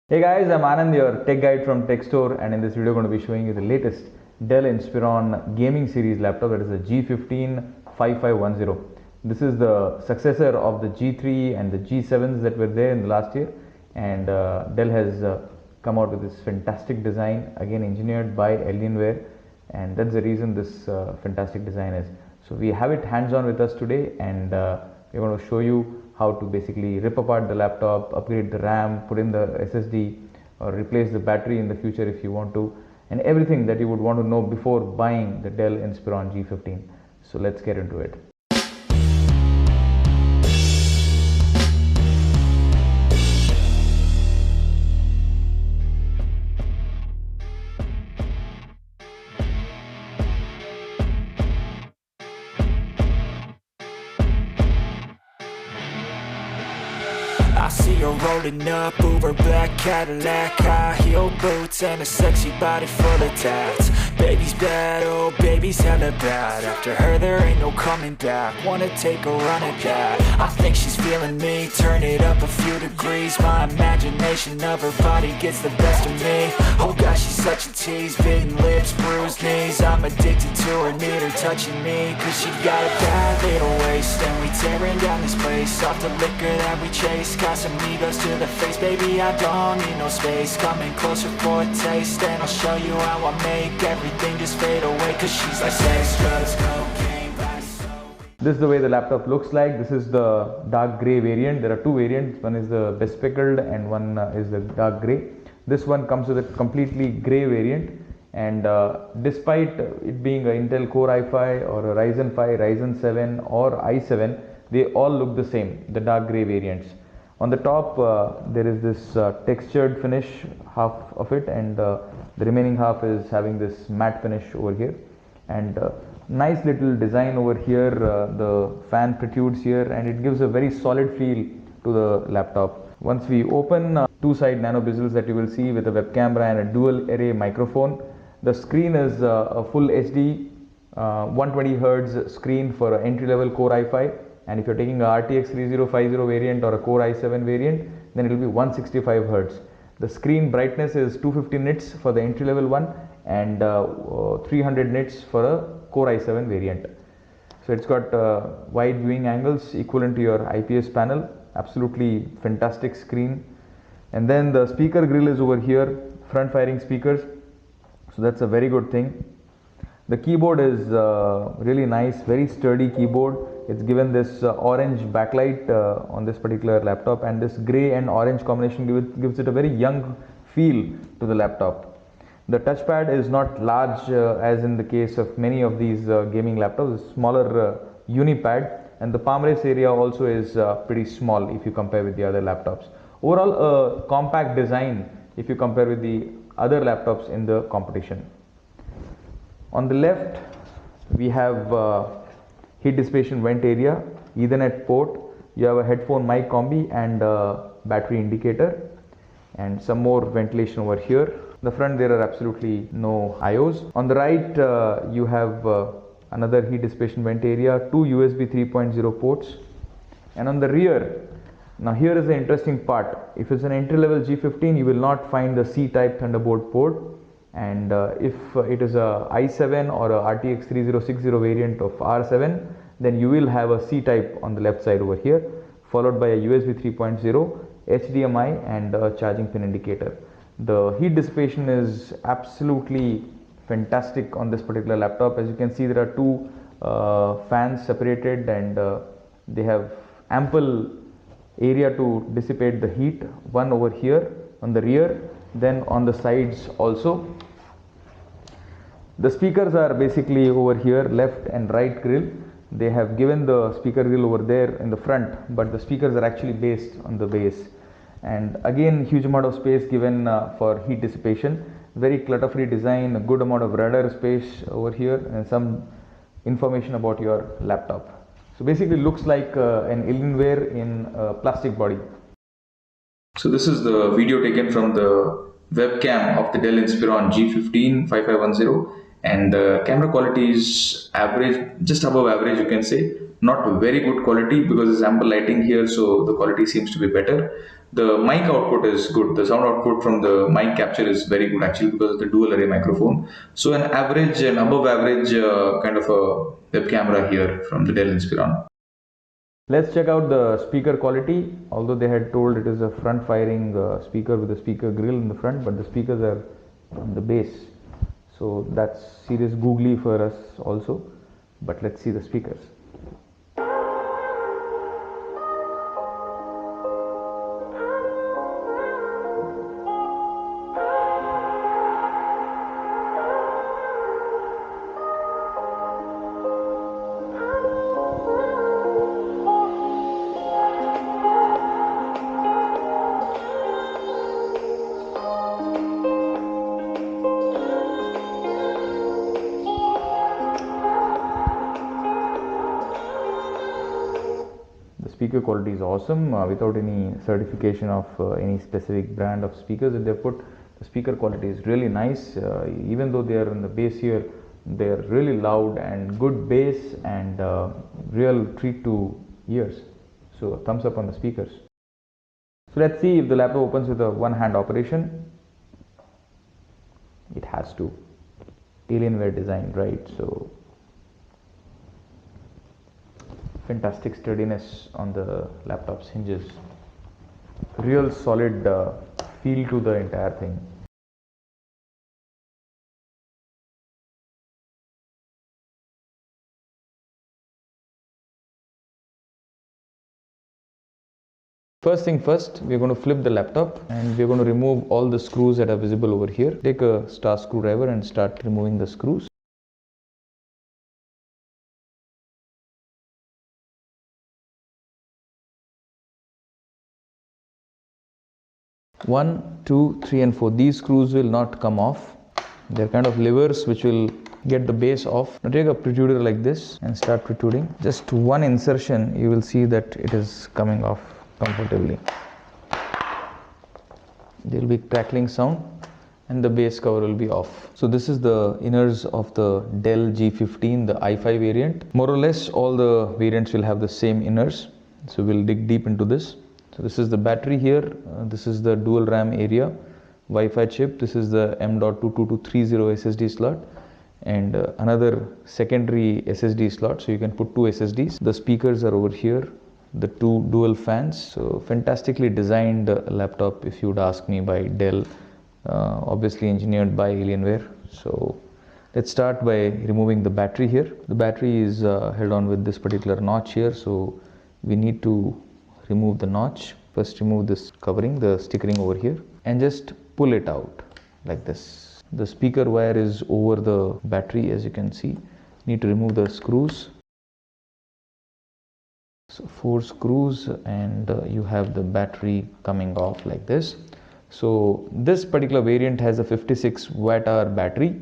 Hey guys, I'm Anand, your tech guide from Tech Store, and in this video I'm going to be showing you the latest Dell Inspiron gaming series laptop, that is the G15 5510. This is the successor of the G3 and the G7s that were there in the last year, and Dell has come out with this fantastic design, again engineered by Alienware, and that's the reason this fantastic design is. So we have it hands-on with us today, and we're going to show you how to basically rip apart the laptop, upgrade the RAM, put in the SSD, or replace the battery in the future if you want to, and everything that you would want to know before buying the Dell Inspiron G15. So let's get into it. I see her rolling up, Uber black Cadillac, high heel boots and a sexy body full of tats. Baby's bad, oh baby's hella bad. After her there ain't no coming back. Wanna take a run at that. I think she's feeling me, turn it up a few degrees. My imagination of her body gets the best of me. Oh gosh, she's such a tease, bitten lips, bruised knees. I'm addicted to her, need her touching me, cause she got a bad little waist. And we tearing down this place, off the liquor that we chase. Got some egos to the face, baby, I don't need no space. Coming closer for a taste, and I'll show you how I make everything just fade away. Cause she's like sex, drugs, cocaine, body so. This is the way the laptop looks like. This is the dark grey variant. There are two variants. One is the bespectacled and one is the dark grey. This one comes with a completely grey variant, and despite it being an Intel Core i5 or a Ryzen 5, Ryzen 7 or i7, they all look the same, the dark grey variants. On the top there is this textured finish, half of it, and the remaining half is having this matte finish over here, and nice little design over here. The fan protrudes here and it gives a very solid feel to the laptop. Once we open, two side nano bezels that you will see with a web camera and a dual array microphone. The screen is a full HD 120Hz screen for an entry level Core i5. And if you're taking a RTX 3050 variant or a Core i7 variant, then it will be 165 Hz. The screen brightness is 250 nits for the entry level one, and 300 nits for a Core i7 variant. So it's got wide viewing angles equivalent to your IPS panel. Absolutely fantastic screen. And then the speaker grill is over here, front firing speakers. So that's a very good thing. The keyboard is really nice, very sturdy keyboard. It's given this orange backlight on this particular laptop, and this grey and orange combination gives it a very young feel to the laptop. The touchpad is not large as in the case of many of these gaming laptops. It's smaller unipad, and the palm rest area also is pretty small if you compare with the other laptops. Overall, a compact design if you compare with the other laptops in the competition. On the left, we have heat dissipation vent area, Ethernet port. You have a headphone mic combi and a battery indicator, and some more ventilation over here. The front, there are absolutely no IOs. On the right, you have another heat dissipation vent area, two USB 3.0 ports, and on the rear, now here is the interesting part. If it's an entry level G15, you will not find the C-type Thunderbolt port. And if it is a i7 or a RTX 3060 variant of R7, then you will have a C-type on the left side over here, followed by a USB 3.0, HDMI, and a charging pin indicator. The heat dissipation is absolutely fantastic on this particular laptop. As you can see, there are two fans separated, and they have ample area to dissipate the heat. One over here on the rear, then on the sides also. The speakers are basically over here, left and right grill. They have given the speaker grill over there in the front, but the speakers are actually based on the base. And again, huge amount of space given for heat dissipation. Very clutter-free design, a good amount of radar space over here, and some information about your laptop. So basically looks like an Alienware in a plastic body. So this is the video taken from the webcam of the Dell Inspiron G15 5510, and the camera quality is average, just above average, you can say. Not very good quality because there's ample lighting here, so the quality seems to be better. The mic output is good. The sound output from the mic capture is very good actually because of the dual array microphone. So an average and above average kind of a web camera here from the Dell Inspiron. Let's check out the speaker quality. Although they had told it is a front firing speaker with a speaker grill in the front, but the speakers are on the base. So that's serious googly for us also. But let's see the speakers. Speaker quality is awesome without any certification of any specific brand of speakers that they put. The speaker quality is really nice, even though they are in the bass here, they are really loud and good bass and real treat to ears. So thumbs up on the speakers. So let's see if the laptop opens with a one hand operation. It has to. Alienware design, right? So fantastic sturdiness on the laptop's hinges, real solid feel to the entire thing. First thing first, we are going to flip the laptop and we are going to remove all the screws that are visible over here. Take a star screwdriver and start removing the screws. 1, 2, 3 and 4. These screws will not come off. They're kind of levers which will get the base off. Now take a protruder like this and start protruding. Just one insertion, you will see that it is coming off comfortably. There will be crackling sound and the base cover will be off. So this is the inners of the Dell G15, the i5 variant. More or less all the variants will have the same inners. So we'll dig deep into this. So this is the battery here, this is the dual RAM area, Wi-Fi chip, this is the m.2 2230 SSD slot and another secondary SSD slot, so you can put two SSDs. The speakers are over here, the two dual fans. So fantastically designed laptop if you would ask me, by Dell, obviously engineered by Alienware. So let's start by removing the battery here. The battery is held on with this particular notch here, so we need to remove the notch. First remove this covering, the stickering over here, and just pull it out like this. The speaker wire is over the battery, as you can see. Need to remove the screws. So 4 screws and you have the battery coming off like this. So this particular variant has a 56 watt-hour battery.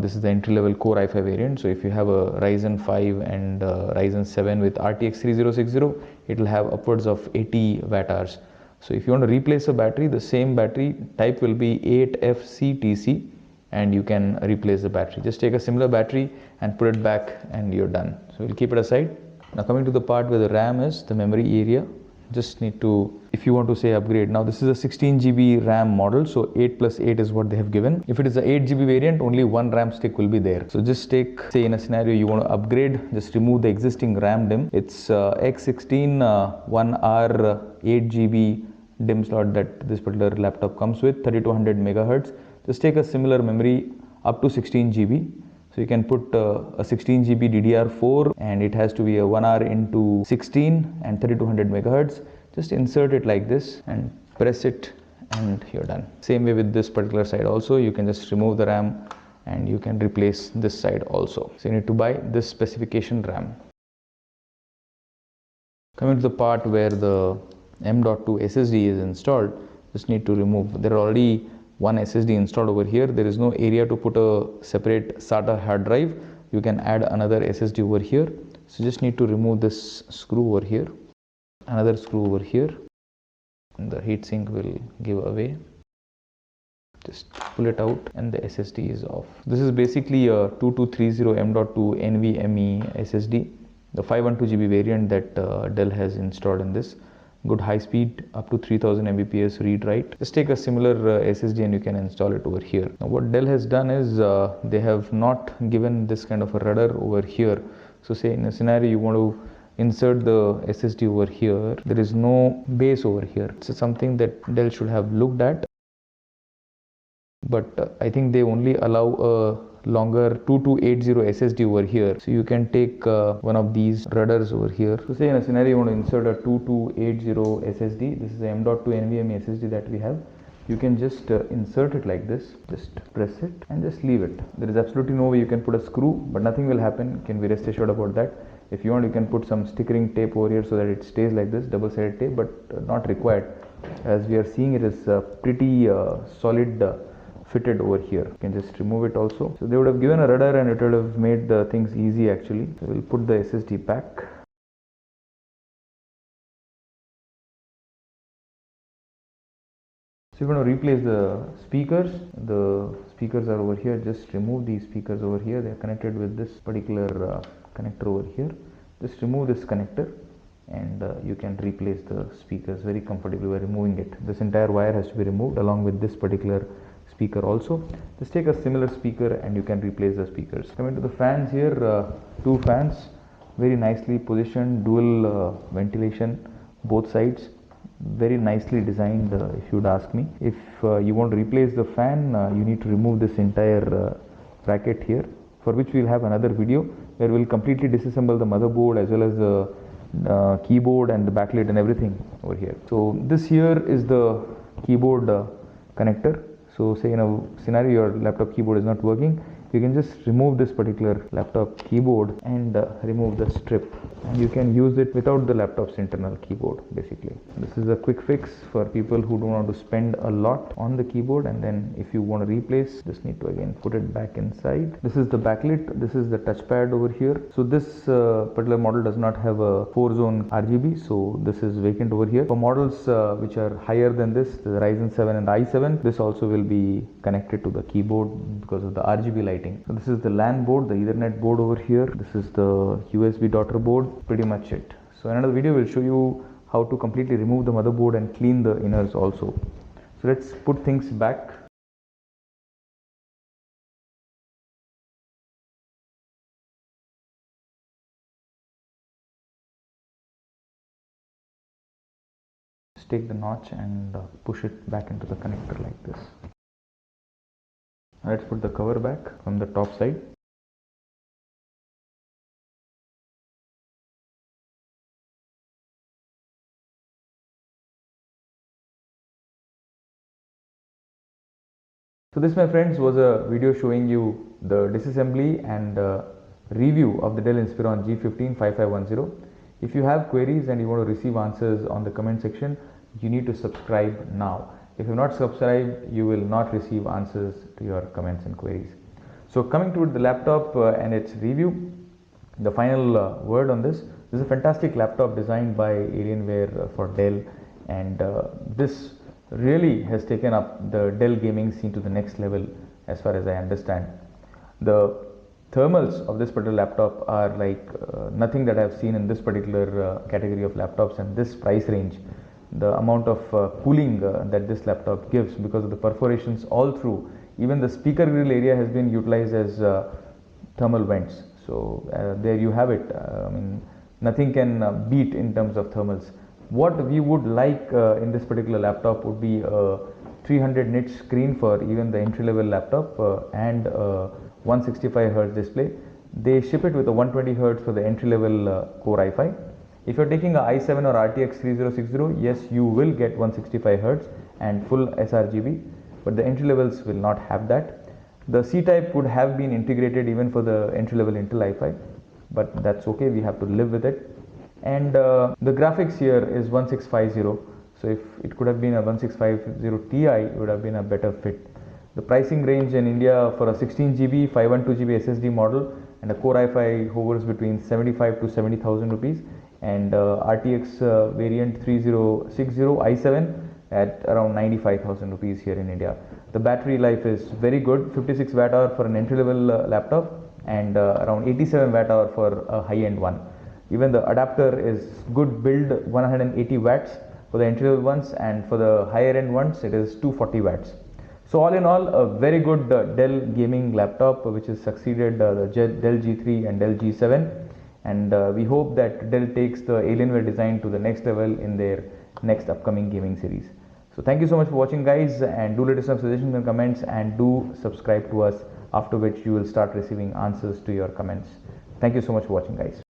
This is the entry-level Core i5 variant. So if you have a Ryzen 5 and Ryzen 7 with RTX 3060, it will have upwards of 80 watt-hours. So if you want to replace a battery, the same battery type will be 8FCTC and you can replace the battery. Just take a similar battery and put it back and you're done. So we'll keep it aside. Now coming to the part where the RAM is, the memory area. Just need to, if you want to say upgrade, now this is a 16 GB RAM model, so 8 plus 8 is what they have given. If it is a 8 GB variant, only one RAM stick will be there. So just take, say in a scenario you want to upgrade, just remove the existing RAM DIMM. It's X16 1R 8 GB DIMM slot that this particular laptop comes with, 3200 megahertz. Just take a similar memory up to 16 GB. So you can put a 16 GB DDR4 and it has to be a 1R into 16 and 3200 megahertz. Just insert it like this and press it and you're done. Same way with this particular side also, you can just remove the RAM and you can replace this side also. So you need to buy this specification RAM. Coming to the part where the m.2 SSD is installed, just need to remove. There are already one SSD installed over here. There is no area to put a separate SATA hard drive. You can add another SSD over here. So just need to remove this screw over here, another screw over here, and the heatsink will give away. Just pull it out and the SSD is off. This is basically a 2230 m.2 NVMe SSD, the 512 GB variant that Dell has installed in this. Good high speed, up to 3000 Mbps read write. Just take a similar SSD and you can install it over here. Now what Dell has done is they have not given this kind of a rudder over here. So say in a scenario you want to insert the SSD over here, there is no base over here. It's something that Dell should have looked at. But I think they only allow a longer 2280 SSD over here. So you can take one of these rudders over here. So say in a scenario you want to insert a 2280 SSD. This is the m.2 NVMe SSD that we have. You can just insert it like this, just press it and just leave it. There is absolutely no way you can put a screw, but nothing will happen. You can be rest assured about that. If you want, you can put some stickering tape over here so that it stays like this, double-sided tape, but not required. As we are seeing, it is pretty solid fitted over here. You can just remove it also. So they would have given a rudder and it would have made the things easy actually. So we'll put the SSD back. So you're going to replace the speakers. The speakers are over here. Just remove these speakers over here. They are connected with this particular connector over here. Just remove this connector and you can replace the speakers very comfortably by removing it. This entire wire has to be removed along with this particular speaker also. Just take a similar speaker and you can replace the speakers. Coming to the fans here, two fans, very nicely positioned, dual ventilation both sides, very nicely designed if you'd ask me. If you want to replace the fan, you need to remove this entire bracket here, for which we'll have another video where we'll completely disassemble the motherboard as well as the keyboard and the backlit and everything over here. So this here is the keyboard connector. So say in a scenario your laptop keyboard is not working, you can just remove this particular laptop keyboard and remove the strip, and you can use it without the laptop's internal keyboard basically. This is a quick fix for people who don't want to spend a lot on the keyboard, and then if you want to replace, just need to again put it back inside. This is the backlit, this is the touchpad over here. So this particular model does not have a 4-zone RGB, so this is vacant over here. For models which are higher than this, the Ryzen 7 and the i7, this also will be connected to the keyboard because of the RGB lighting. So this is the LAN board, the Ethernet board over here. This is the USB daughter board, pretty much it. So another video will show you how to completely remove the motherboard and clean the inners also. So let's put things back. Just take the notch and push it back into the connector like this. Let's put the cover back from the top side. So this, my friends, was a video showing you the disassembly and review of the Dell Inspiron G15 5510. If you have queries and you want to receive answers on the comment section, you need to subscribe now. If you have not subscribed, you will not receive answers to your comments and queries. So coming to the laptop and its review, the final word on this. This is a fantastic laptop designed by Alienware for Dell, and this really has taken up the Dell gaming scene to the next level as far as I understand. The thermals of this particular laptop are like nothing that I have seen in this particular category of laptops and this price range. The amount of cooling that this laptop gives because of the perforations all through, even the speaker grill area has been utilized as thermal vents. So there you have it. I mean, nothing can beat in terms of thermals. What we would like in this particular laptop would be a 300 nit screen for even the entry level laptop and 165 Hz display. They ship it with a 120 Hz for the entry level Core i5. If you are taking a i7 or RTX 3060, yes, you will get 165 Hz and full sRGB, but the entry levels will not have that. The C-type would have been integrated even for the entry level Intel i5, but that's okay, we have to live with it. And the graphics here is 1650, so if it could have been a 1650 Ti, it would have been a better fit. The pricing range in India for a 16 GB 512 GB SSD model and a Core i5 hovers between 75 to 70,000 rupees, and RTX variant 3060 i7 at around 95,000 rupees here in India. The battery life is very good, 56 watt hour for an entry level laptop, and around 87 watt hour for a high end one. Even the adapter is good build, 180 watts for the entry level ones, and for the higher end ones it is 240 watts. So all in all, a very good Dell gaming laptop which has succeeded the Dell G3 and Dell G7, and we hope that Dell takes the Alienware design to the next level in their next upcoming gaming series. So thank you so much for watching, guys, and do let us know suggestions and comments, and do subscribe to us, after which you will start receiving answers to your comments. Thank you so much for watching, guys.